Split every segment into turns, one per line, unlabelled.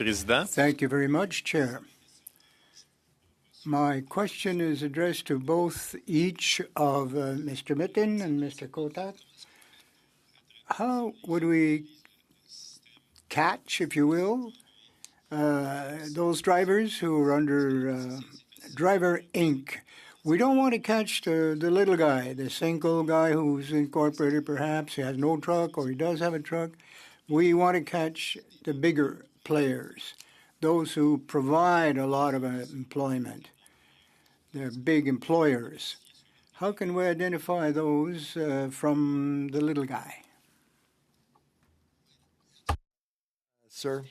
Président.
Thank you very much, Chair. My question is addressed to each of Mr. Mitten and Mr. Kotak. How would we catch, if you will, those drivers who are under Driver Inc.? We don't want to catch the little guy, the single guy who's incorporated perhaps, he has no truck or he does have a truck. We want to catch the bigger players, those who provide a lot of employment. They're big employers. How can we identify those from the little guy?
Sir,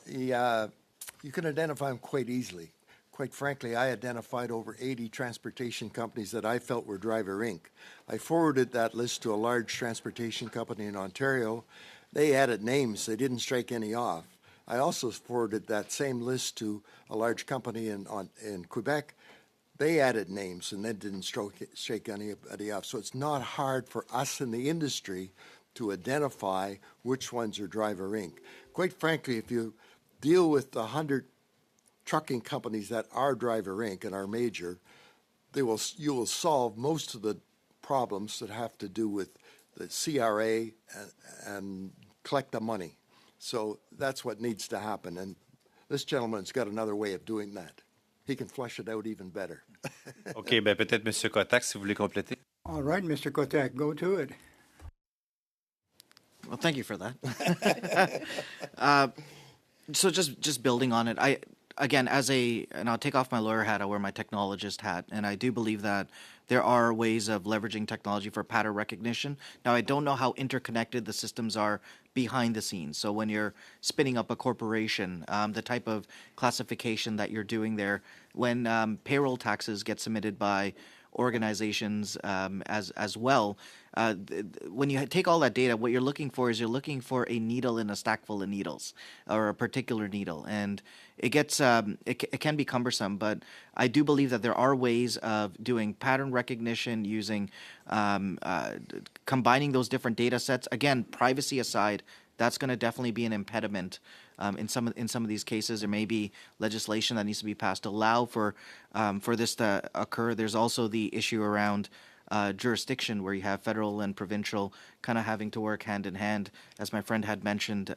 you can identify them quite easily. Quite frankly, I identified over 80 transportation companies that I felt were Driver Inc. I forwarded that list to a large transportation company in Ontario. They added names. They didn't strike any off. I also forwarded that same list to a large company in Quebec. They added names and then didn't shake anybody off. So it's not hard for us in the industry to identify which ones are Driver Inc. Quite frankly, if you deal with the 100 trucking companies that are Driver Inc. and are major, you will solve most of the problems that have to do with the CRA and collect the money. So that's what needs to happen. And this gentleman's got another way of doing that. He can flesh it out even better.
OK, ben peut-être M. Kotak, si vous voulez compléter.
All right, Mr. Kotak, go to it.
Well, thank you for that. So just building on it, again, and I'll take off my lawyer hat, I wear my technologist hat, and I do believe that there are ways of leveraging technology for pattern recognition. Now, I don't know how interconnected the systems are behind the scenes. So when you're spinning up a corporation, the type of classification that you're doing there, when payroll taxes get submitted by organizations as well, when you take all that data, what you're looking for is a needle in a stack full of needles, or a particular needle, and it gets it can be cumbersome. But I do believe that there are ways of doing pattern recognition using combining those different data sets. Again, privacy aside, that's going to definitely be an impediment. In some of these cases, there may be legislation that needs to be passed to allow for this to occur. There's also the issue around jurisdiction, where you have federal and provincial kind of having to work hand in hand, as my friend had mentioned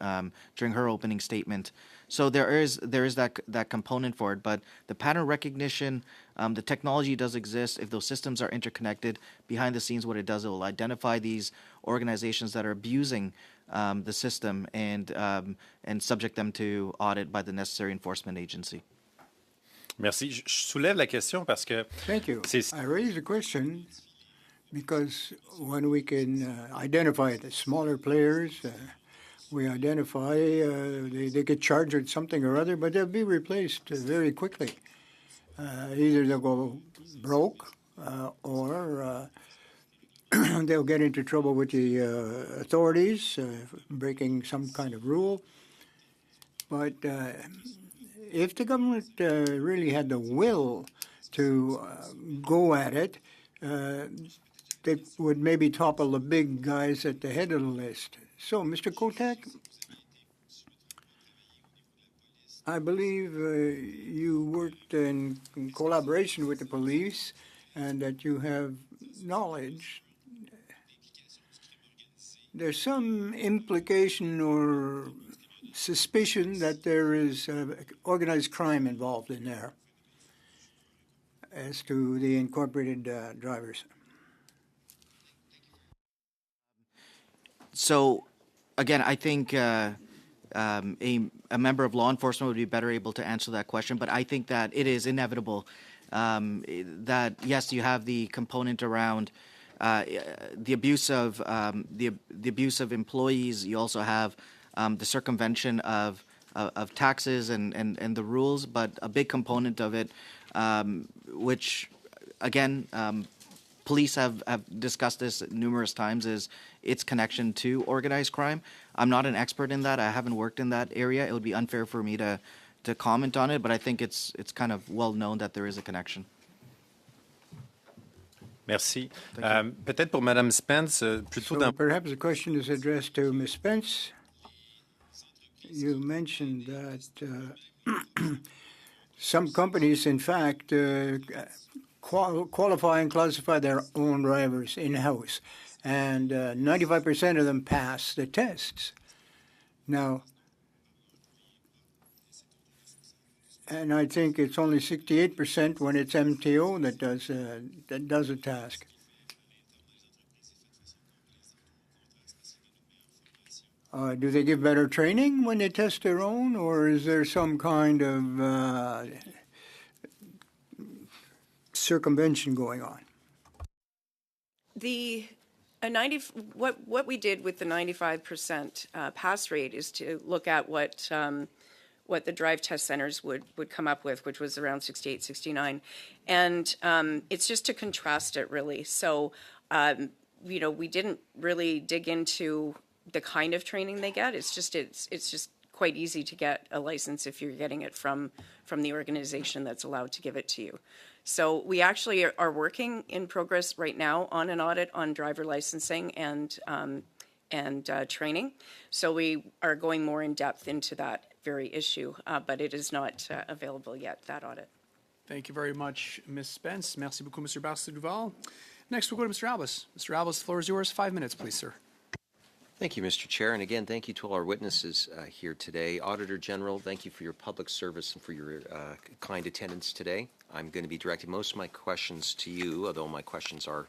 during her opening statement. So there is that component for it. But the pattern recognition, the technology does exist. If those systems are interconnected, behind the scenes, what it does, it will identify these organizations that are abusing the system and subject them to audit by the necessary enforcement agency.
Merci. Je soulève la question parce que...
Thank you. I raise the question because when we can identify the smaller players, we identify they get charged with something or other, but they'll be replaced very quickly. Either they'll go broke or they'll get into trouble with the authorities, breaking some kind of rule. But if the government really had the will to go at it, they would maybe topple the big guys at the head of the list. So, Mr. Kotak, I believe you worked in collaboration with the police and that you have knowledge. There's some implication or suspicion that there is organized crime involved in there as to the incorporated drivers.
So, again, I think a member of law enforcement would be better able to answer that question, but I think that it is inevitable that, yes, you have the component around the abuse of employees. You also have the circumvention of taxes and the rules, but a big component of it, which again, police have discussed this numerous times, is its connection to organized crime. I'm not an expert in that. I haven't worked in that area. It would be unfair for me to comment on it, but I think it's kind of well known that there is a connection.
Merci. Peut-être pour Madame Spence, plutôt
perhaps the question is addressed to Ms. Spence. you mentioned that some companies, in fact, qualify and classify their own drivers in-house, and 95% of them pass the tests. Now, and I think it's only 68% when it's MTO that does a task. Do they give better training when they test their own, or is there some kind of circumvention going on?
The what we did with the 95% pass rate is to look at what the drive test centers would come up with, which was around 68, 69, and it's just to contrast it really. So we didn't really dig into the kind of training they get. It's just quite easy to get a license if you're getting it from the organization that's allowed to give it to you. So we actually are working in progress right now on an audit on driver licensing and training. So we are going more in depth into that very issue, but it is not available yet, that audit.
Thank you very much, Ms. Spence. Merci beaucoup, Mr. Barce-Duval. Next, we'll go to Mr. Albus. Mr. Albus, the floor is yours. 5 minutes, please, sir.
Thank you, Mr. Chair. And again, thank you to all our witnesses here today. Auditor General, thank you for your public service and for your kind attendance today. I'm going to be directing most of my questions to you, although my questions are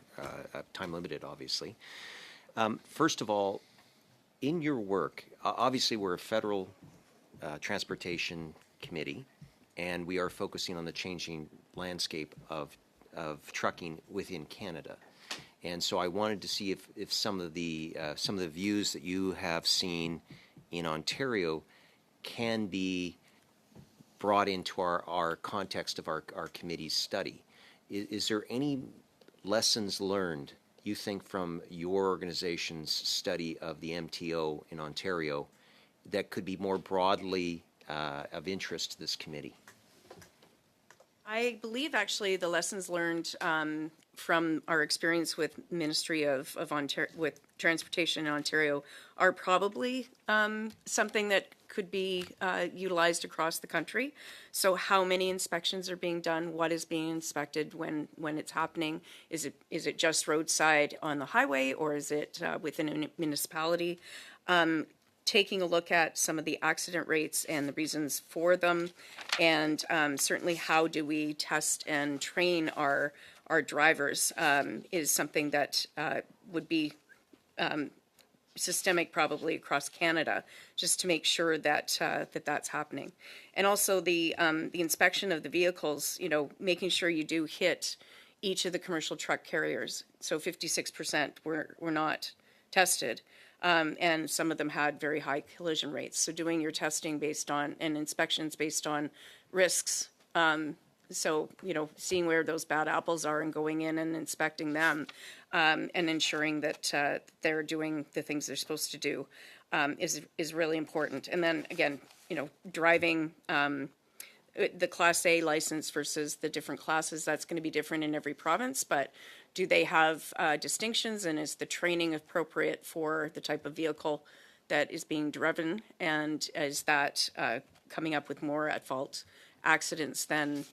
time limited, obviously. First of all, in your work, obviously we're a federal transportation committee, and we are focusing on the changing landscape of trucking within Canada. And so I wanted to see if some of the views that you have seen in Ontario can be brought into our context of our committee's study. Is there any lessons learned, you think, from your organization's study of the MTO in Ontario that could be more broadly of interest to this committee?
I believe actually the lessons learned from our experience with Ministry of Ontario, with Transportation in Ontario, are probably something that could be utilized across the country. So how many inspections are being done? What is being inspected when it's happening? Is it just roadside on the highway, or is it within a municipality? Taking a look at some of the accident rates and the reasons for them, and certainly how do we test and train our drivers is something that would be systemic probably across Canada, just to make sure that that's happening. And also the inspection of the vehicles, making sure you do hit each of the commercial truck carriers. So 56% were not tested. And some of them had very high collision rates. So doing your testing based on, and inspections based on risks. So, seeing where those bad apples are and going in and inspecting them and ensuring that they're doing the things they're supposed to do is really important. And then again, driving the Class A license versus the different classes, that's going to be different in every province, but do they have distinctions, and is the training appropriate for the type of vehicle that is being driven, and is that coming up with more at-fault accidents than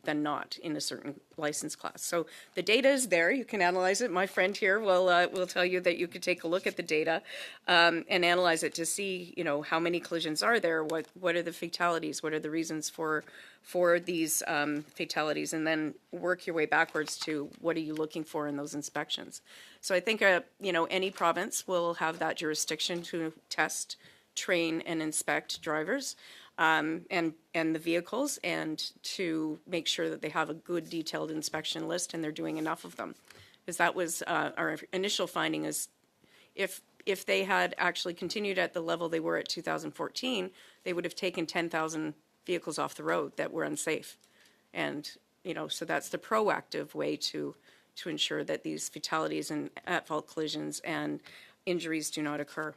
not in a certain license class? So the data is there. You can analyze it. My friend here will tell you that you could take a look at the data and analyze it to see how many collisions are there, what are the fatalities, what are the reasons for these fatalities, and then work your way backwards to what are you looking for in those inspections. So I think any province will have that jurisdiction to test, train, and inspect drivers. And the vehicles, and to make sure that they have a good detailed inspection list and they're doing enough of them. Because that was our initial finding, is if they had actually continued at the level they were at 2014, they would have taken 10,000 vehicles off the road that were unsafe. And, so that's the proactive way to ensure that these fatalities and at-fault collisions and injuries do not occur.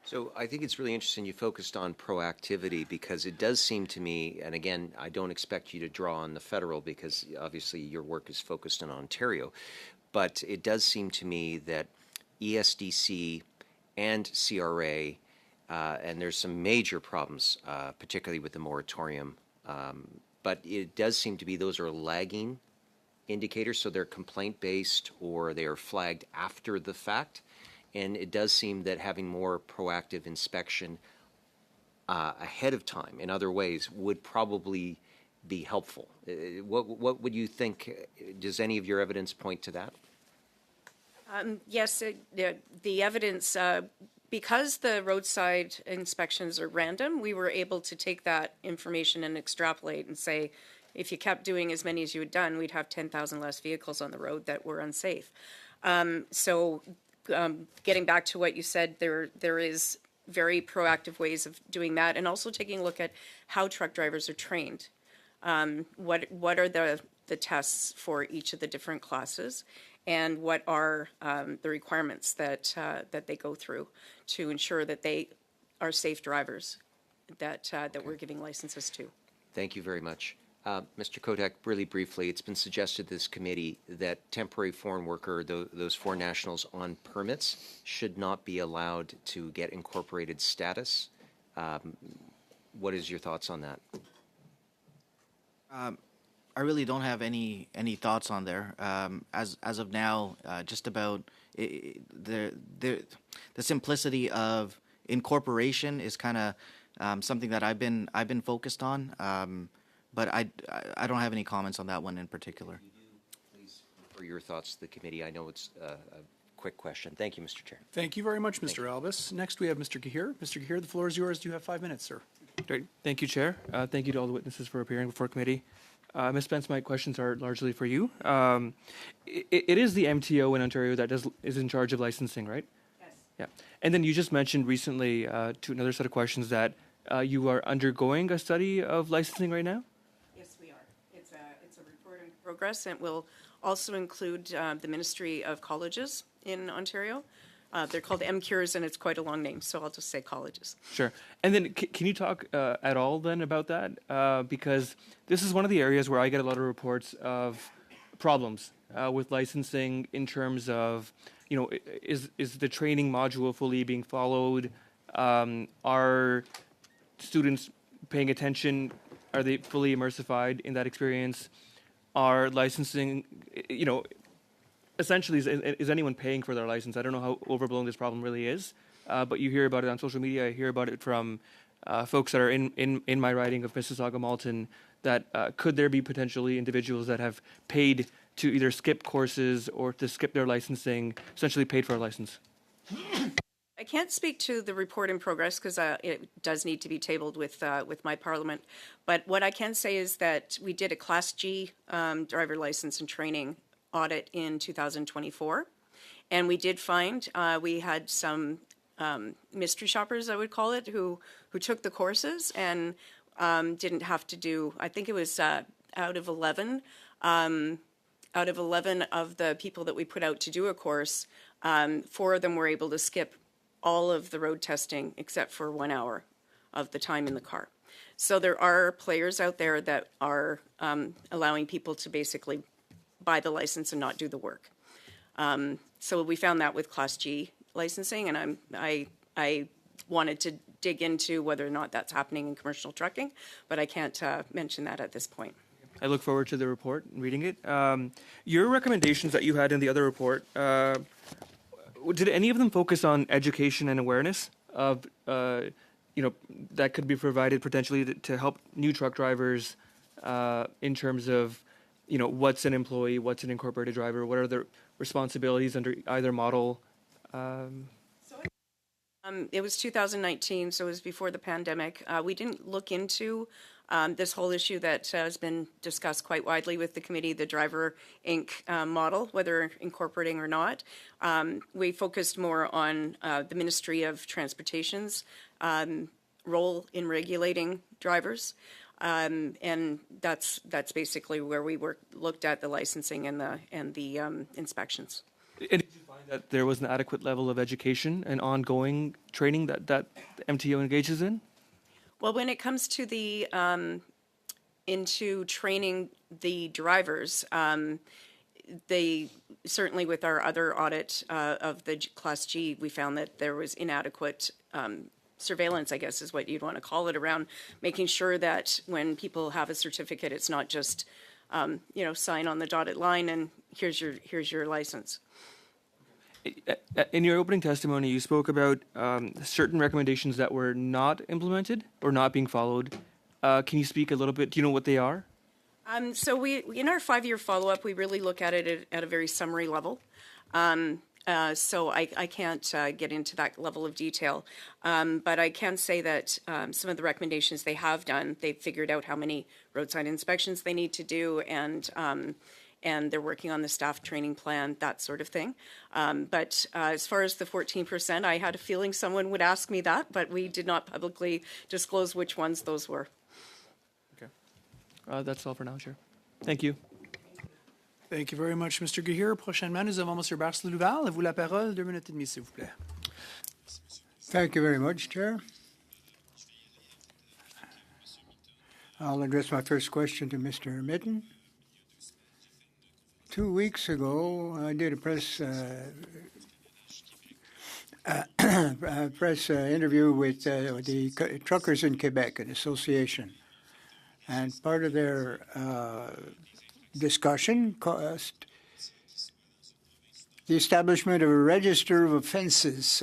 So I think it's really interesting you focused on proactivity, because it does seem to me, and again, I don't expect you to draw on the federal because obviously your work is focused on Ontario, but it does seem to me that ESDC and CRA and there's some major problems, particularly with the moratorium. But it does seem to be those are lagging indicators, so they're complaint-based or they are flagged after the fact. And it does seem that having more proactive inspection ahead of time in other ways would probably be helpful. What would you think? Does any of your evidence point to that?
Yes, the evidence, because the roadside inspections are random, we were able to take that information and extrapolate and say, if you kept doing as many as you had done, we'd have 10,000 less vehicles on the road that were unsafe. Getting back to what you said, there is very proactive ways of doing that, and also taking a look at how truck drivers are trained. What are the tests for each of the different classes, and what are the requirements that they go through to ensure that they are safe drivers that we're giving licenses to.
Thank you very much. Mr. Kodak, really briefly, it's been suggested to this committee that temporary foreign worker, those foreign nationals on permits, should not be allowed to get incorporated status. What is your thoughts on that?
I really don't have any thoughts on there. As of now, just about the simplicity of incorporation is kind of something that I've been focused on. But I don't have any comments on that one in particular.
Please refer your thoughts to the committee. I know it's a quick question. Thank you, Mr. Chair.
Thank you very much, Mr. Albus. Next, we have Mr. Gahir. Mr. Gahir, the floor is yours. You have 5 minutes, sir.
Great. Thank you, Chair. Thank you to all the witnesses for appearing before committee. Ms. Spence, my questions are largely for you. It is the MTO in Ontario that is in charge of licensing, right?
Yes.
Yeah. And then you just mentioned recently to another set of questions that you are undergoing a study of licensing right now?
Yes, we are. It's a report in progress, and it will also include the Ministry of Colleges in Ontario. They're called MCures, and it's quite a long name, so I'll just say colleges.
Sure. And then can you talk at all then about that? Because this is one of the areas where I get a lot of reports of problems with licensing in terms of, is the training module fully being followed? Are students paying attention? Are they fully immersified in that experience? Are licensing, essentially, is anyone paying for their license? I don't know how overblown this problem really is, but you hear about it on social media. I hear about it from folks that are in my riding of Mississauga Malton, that could there be potentially individuals that have paid to either skip courses or to skip their licensing, essentially paid for a license?
I can't speak to the report in progress because it does need to be tabled with my parliament. But what I can say is that we did a Class G driver license and training audit in 2024, and we did find we had some mystery shoppers, I would call it, who took the courses and didn't have to do. I think it was out of 11 of the people that we put out to do a course, 4 of them were able to skip all of the road testing except for 1 hour of the time in the car. So there are players out there that are allowing people to basically buy the license and not do the work. So we found that with Class G licensing, and I wanted to dig into whether or not that's happening in commercial trucking, but I can't mention that at this point.
I look forward to the report and reading it. Your recommendations that you had in the other report, did any of them focus on education and awareness of, that could be provided potentially to help new truck drivers in terms of, what's an employee, what's an incorporated driver, what are the responsibilities under either model?
It was 2019, so it was before the pandemic. We didn't look into this whole issue that has been discussed quite widely with the committee, the Driver Inc. Model, whether incorporating or not. We focused more on the Ministry of Transportation's role in regulating drivers, and that's basically where we looked at the licensing and the inspections.
And did you find that there was an adequate level of education and ongoing training that MTO engages in?
Well, when it comes to the into training the drivers, they certainly, with our other audit of the Class G, we found that there was inadequate surveillance, I guess is what you'd want to call it, around making sure that when people have a certificate, it's not just, sign on the dotted line and here's your license.
In your opening testimony, you spoke about certain recommendations that were not implemented or not being followed. Can you speak a little bit? Do you know what they are?
So we, in our 5-year follow-up, we really look at it at a very summary level. So I can't get into that level of detail. But I can say that some of the recommendations they have done, they've figured out how many roadside inspections they need to do, and they're working on the staff training plan, that sort of thing. But as far as the 14%, I had a feeling someone would ask me that, but we did not publicly disclose which ones those were.
Okay. That's all for now, Chair. Thank you.
Thank you very much, Mr. Gahir. Prochainement, nous avons M. Barcelou-Duval. À vous la parole. 2 minutes et demie, s'il vous plaît.
Thank you very much, Chair. I'll address my first question to Mr. Mitten. 2 weeks ago, I did a press interview with the truckers in Quebec, an association, and part of their discussion caused the establishment of a register of offences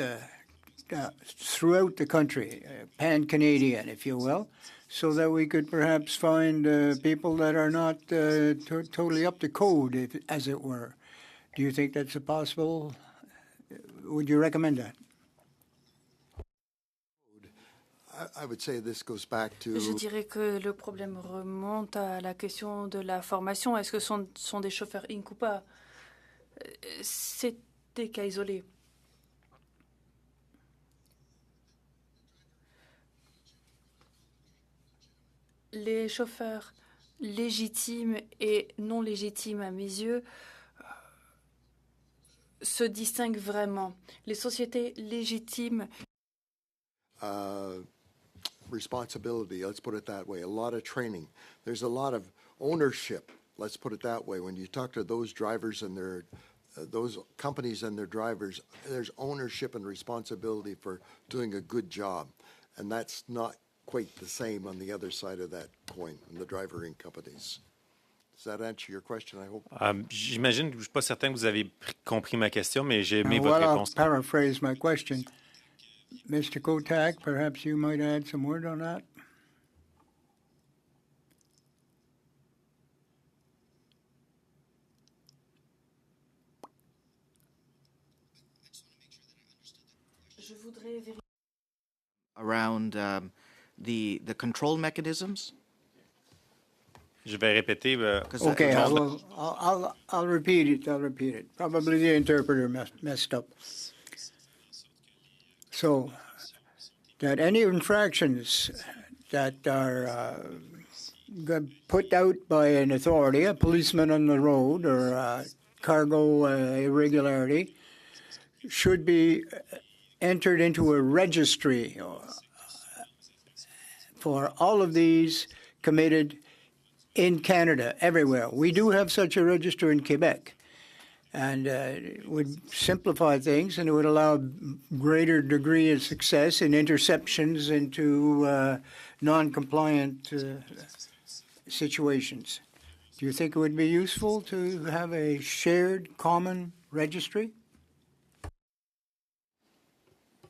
throughout the country, pan-Canadian, if you will, so that we could perhaps find people that are not totally up to code, as it were. Do you think that's possible? Would you recommend that?
I would say this goes back to.
Je dirais que le problème remonte à la question de la formation. Est-ce que ce sont des chauffeurs INC ou pas? C'est des cas isolés. Les chauffeurs légitimes et non légitimes, à mes yeux, se distinguent vraiment. Les sociétés légitimes.
Responsibility, let's put it that way, a lot of training. There's a lot of ownership, let's put it that way. When you talk to those drivers and those companies and their drivers, there's ownership and responsibility for doing a good job. And that's not quite the same on the other side of that coin, in the driver-in companies. Does that answer your question, I hope?
J'imagine, je ne suis pas certain que vous avez compris ma question, mais j'ai aimé votre réponse.
I'll paraphrase my question. Mr. Kotak, perhaps you might add some word on that?
Around the control mechanisms.
Je vais répéter.
Okay, I'll repeat it. I'll repeat it. Probably the interpreter messed up. So that any infractions that are put out by an authority, a policeman on the road, or a cargo irregularity, should be entered into a registry for all of these committed in Canada, everywhere. We do have such a register in Quebec. And it would simplify things, and it would allow greater degree of success in interceptions into non-compliant situations. Do you think it would be useful to have a shared common registry?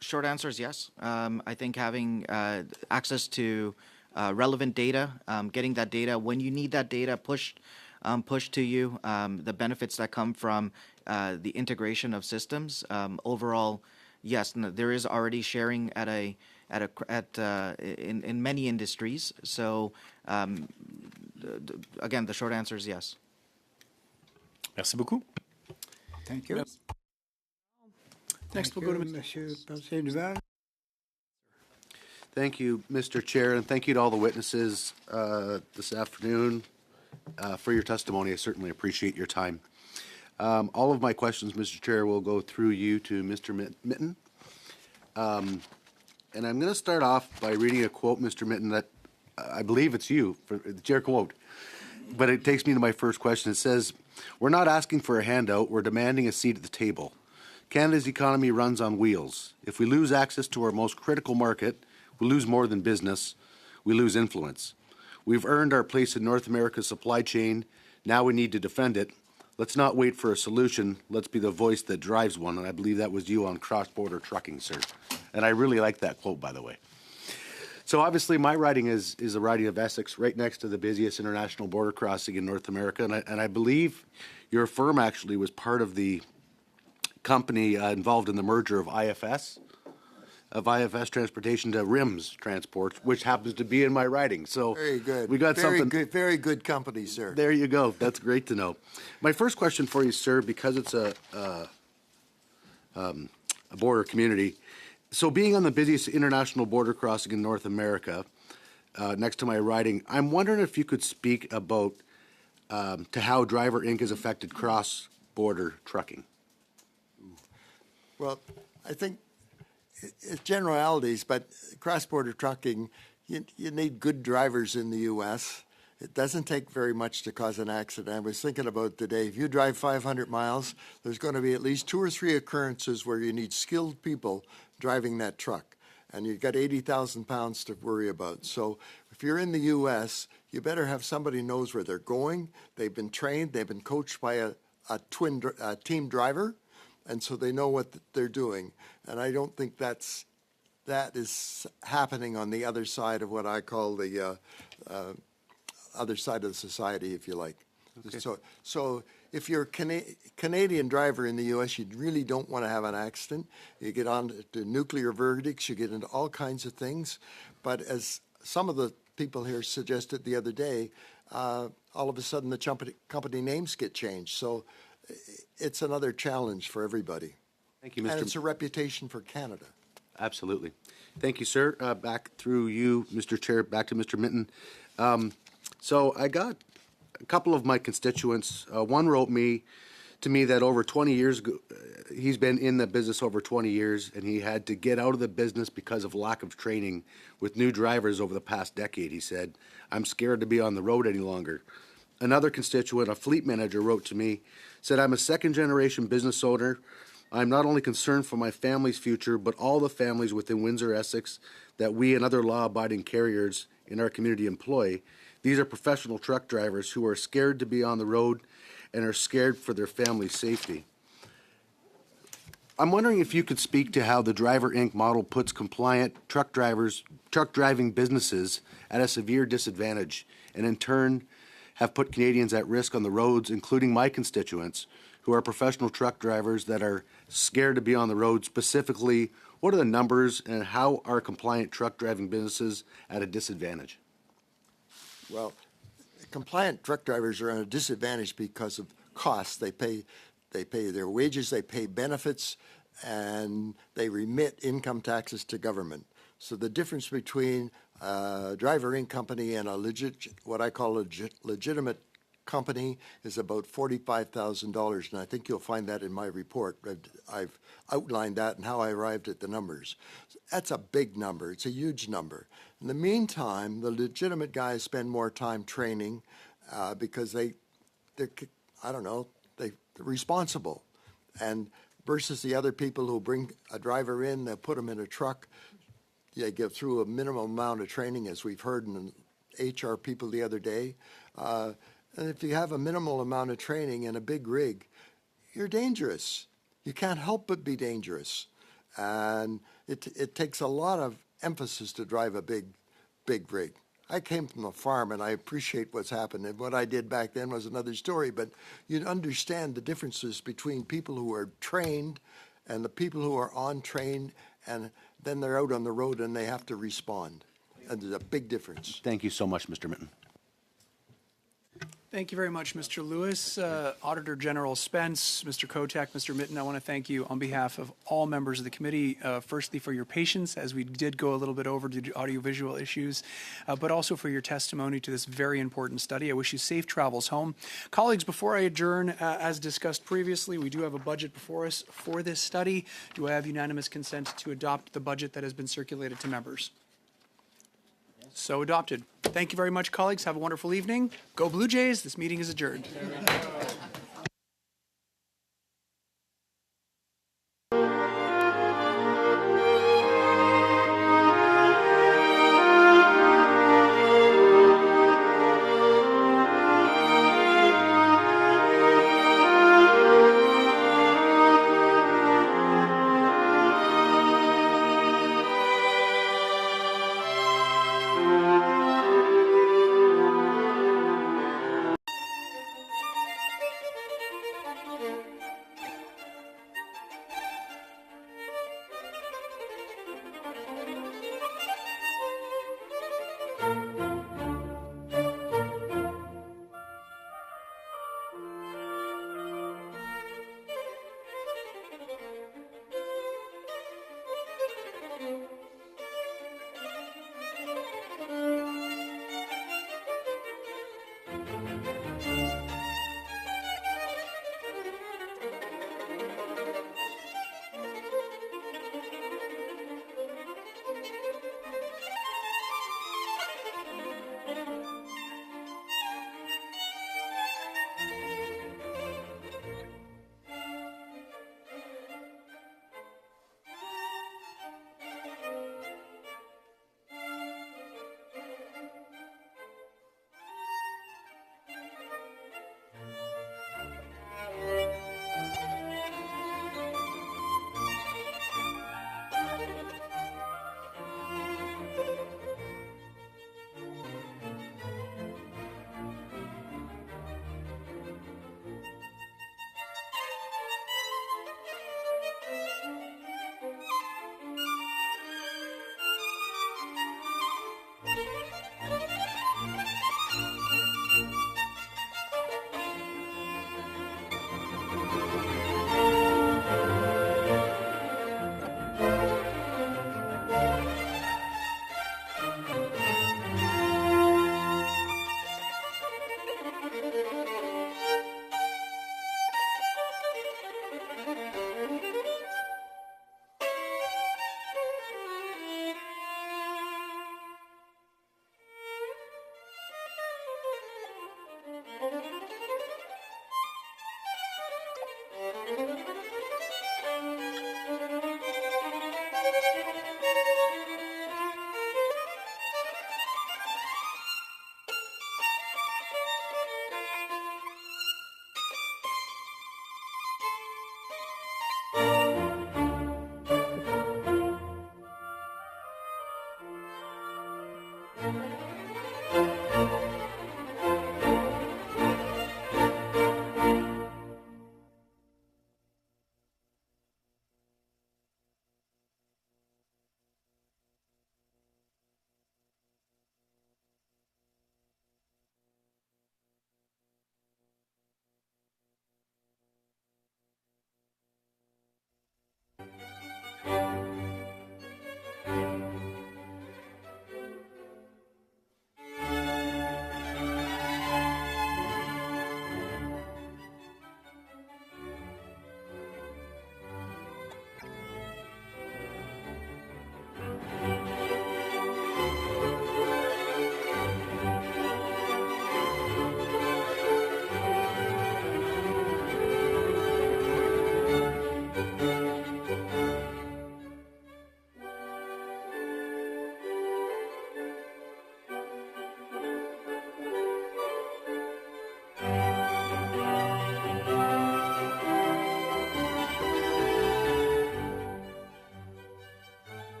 Short answer is yes. I think having access to relevant data, getting that data when you need that data pushed to you, the benefits that come from the integration of systems. Overall, yes, there is already sharing in many industries. So again, the short answer is yes.
Merci beaucoup.
Thank you.
Next, we'll go to
Monsieur Barcelou-Duval.
Thank you, Mr. Chair, and thank you to all the witnesses this afternoon for your testimony. I certainly appreciate your time. All of my questions, Mr. Chair, will go through you to Mr. Mitten. And I'm going to start off by reading a quote, Mr. Mitten, that I believe it's you, for the chair quote. But it takes me to my first question. It says, "We're not asking for a handout. We're demanding a seat at the table. Canada's economy runs on wheels. If we lose access to our most critical market, we lose more than business, we lose influence. We've earned our place in North America's supply chain. Now we need to defend it. Let's not wait for a solution. Let's be the voice that drives one. And I believe that was you on cross-border trucking, sir. And I really like that quote, by the way. So obviously my riding is the riding of Essex, right next to the busiest international border crossing in North America. And I believe your firm actually was part of the company involved in the merger of IFS Transportation to RIMS Transport, which happens to be in my riding. So
very good.
We got
very
something.
Good, very good company, sir.
There you go. That's great to know. My first question for you, sir, because it's a border community. So being on the busiest international border crossing in North America, next to my riding, I'm wondering if you could speak about to how Driver Inc. has affected cross-border trucking.
Well, I think it's generalities, but cross-border trucking, you need good drivers in the U.S. It doesn't take very much to cause an accident. I was thinking about today, if you drive 500 miles, there's going to be at least 2 or 3 occurrences where you need skilled people driving that truck. And you've got 80,000 pounds to worry about. So if you're in the U.S., you better have somebody who knows where they're going. They've been trained. They've been coached by a team driver. And so they know what they're doing. And I don't think that is happening on the other side of what I call the other side of the society, if you like. Okay. So if you're a Canadian driver in the U.S., you really don't want to have an accident. You get on to nuclear verdicts, you get into all kinds of things. But as some of the people here suggested the other day, all of a sudden the company names get changed. So it's another challenge for everybody.
Thank you, Mr.
And it's a reputation for Canada.
Absolutely. Thank you, sir. Back through you, Mr. Chair, back to Mr. Minton. So I got a couple of my constituents. One wrote to me that over 20 years ago, he's been in the business over 20 years, and he had to get out of the business because of lack of training with new drivers over the past decade. He said, "I'm scared to be on the road any longer." Another constituent, a fleet manager, wrote to me, said, "I'm a second-generation business owner. I'm not only concerned for my family's future, but all the families within Windsor, Essex, that we and other law-abiding carriers in our community employ. These are professional truck drivers who are scared to be on the road and are scared for their family's safety." I'm wondering if you could speak to how the Driver Inc. model puts compliant truck driving businesses at a severe disadvantage, and in turn have put Canadians at risk on the roads, including my constituents, who are professional truck drivers that are scared to be on the road. Specifically, what are the numbers and how are compliant truck driving businesses at a disadvantage?
Well, compliant truck drivers are at a disadvantage because of costs. They pay their wages, they pay benefits, and they remit income taxes to government. So the difference between a Driver Inc. company and what I call a legitimate company is about $45,000, and I think you'll find that in my report. I've outlined that and how I arrived at the numbers. That's a big number. It's a huge number. In the meantime, the legitimate guys spend more time training because they're responsible. And versus the other people who bring a driver in, they put them in a truck, they get through a minimum amount of training, as we've heard in HR people the other day. And if you have a minimal amount of training in a big rig, you're dangerous. You can't help but be dangerous. And it takes a lot of emphasis to drive a big rig. I came from a farm, and I appreciate what's happened. And what I did back then was another story. But you understand the differences between people who are trained and the people who are untrained, and then they're out on the road and they have to respond. And there's a big difference.
Thank you so much, Mr. Minton.
Thank you very much, Mr. Lewis. Auditor General Spence, Mr. Kotek, Mr. Minton, I want to thank you on behalf of all members of the committee, firstly for your patience, as we did go a little bit over the audiovisual issues, but also for your testimony to this very important study. I wish you safe travels home. Colleagues, before I adjourn, as discussed previously, we do have a budget before us for this study. Do I have unanimous consent to adopt the budget that has been circulated to members? So adopted. Thank you very much, colleagues. Have a wonderful evening. Go Blue Jays. This meeting is adjourned.
Thank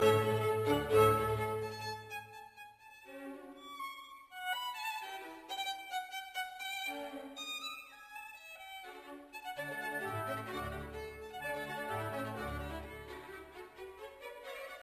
you.